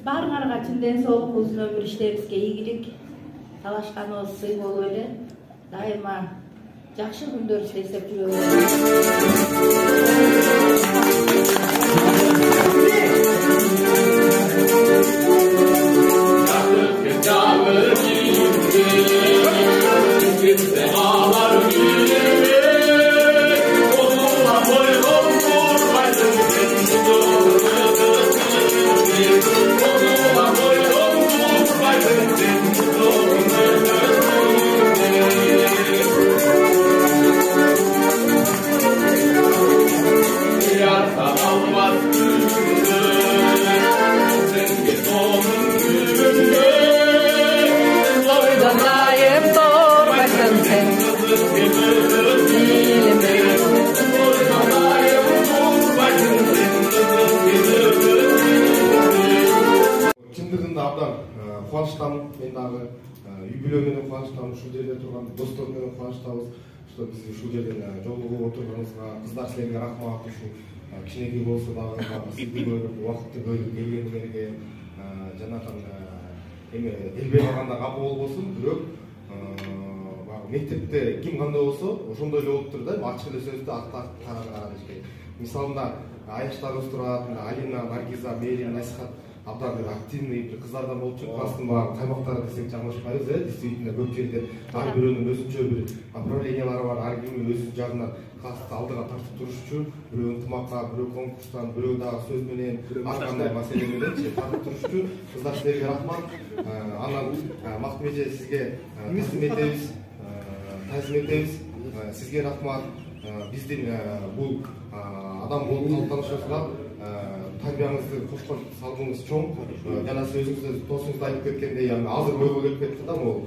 Баарыңарга чын ден соолук, узун өмүр, иштерибизге ийгилик, талашканыбыз сый болуп эле дайыма жакшы күндөр издеп Чындыгында абдан кубанычтамын. Мен дагы юбилей менен кубанычтамын. Ушул жерде турган достор менен кубанычтабыз. Что биз ушул жерден жолугуп отурганыбызга, кыздар силерге рахмат. Ушул кичинекей болсо дагы сизди көрүп, убакытты бөлүп келгениңерге жанагы эме делбей калганда капа болбосун. Бирок мектепте ким кандай болсо ошондой эле болуптур да. Ачык эле сөздү акта караш керек. Мисалында аяштарыбыз турат, Алина, Наргиза, Мерим, Насихат абдан активный кыздардан болуп чыгып класстын баягы каймактары десек жаңылышпайбыз. Действительно көп жерде ар бирөөнүн өзүнчө бир направлениялары бар. Ар ким өз жагынан классты алдыга тартып турушчу. Бирөө ынтымакка, бирөө конкурстан, бирөө дагы сөз менен, ар кандай маселе менен тартып турушчу. Кыздар силерге рахмат. Анан Мактым эже сизге таазим этебиз. Сизге рахмат. Биздин бул адам болуп калыптанышыбызга тарбияңызды кошкон салымыңыз чоң. Жана сиз өзүңүз досуңузда айтып кеткендей, азыр ойго келип кетти да, могу.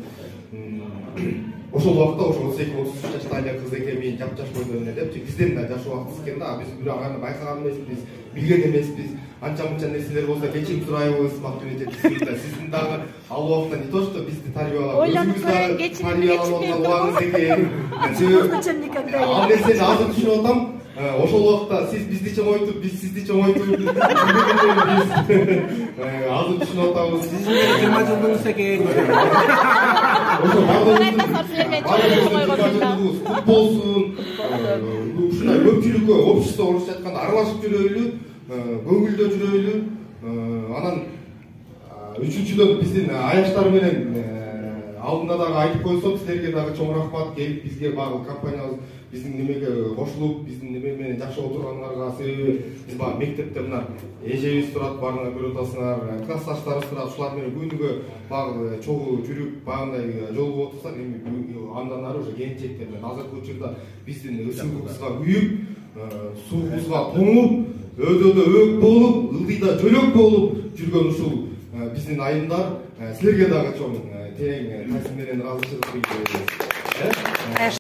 Ошол убакта ошо 32-33 жашта эле кыз экен, жап-жаш бойдон эле депчи, бизден да жаш убакыт экен да, биз бирок аны байкаган эмеспиз, билген эмеспиз. Анча-мынча нерселер болсо кечирим сурайбыз, Мактым эже. Сиздин дагы ал убакта не то что бизди тарбиялап, өзүңүз дагы тарбиялап аткан убагыңыз экен. Ал нерсени азыр түшүнүп атам. Ошол убакта сиз бизди чоңойтуп, биз сизди чоңойтуп, азыр түшүнүп атабыз. 20 жылдыңыз экен. Кут болсун. Ушундай көпчүлүккө, общество орусча айтканда аралашып жүрөйлү, көңүлдө жүрөйлү. Анан үчүнчүдөн биздин аяштар менен алдында дагы айтып койсок, силерге дагы чоң рахмат келип бизге багы компаниябыз биздин немеге кошулуп, биздин неме менен жакшы отургандарга. Себеби биз баягы мектепте мына эжебиз турат, баарыңар көрүп атасыңар, классташтарыбыз турат. Ушулар менен күнүгө багы чогуу жүрүп, багындай жолугуп отурсак, эми андан ары уже келинчекте менен азыркы учурда биздин ысыгыбызга күйүп, суубузга тоңуп, өйдөдө өк болуп, ылдыйда жөлөк болуп жүргөн ушул биздин айымдар, силерге дагы чоң терең таасир менен ыраазычылык билдиребиз.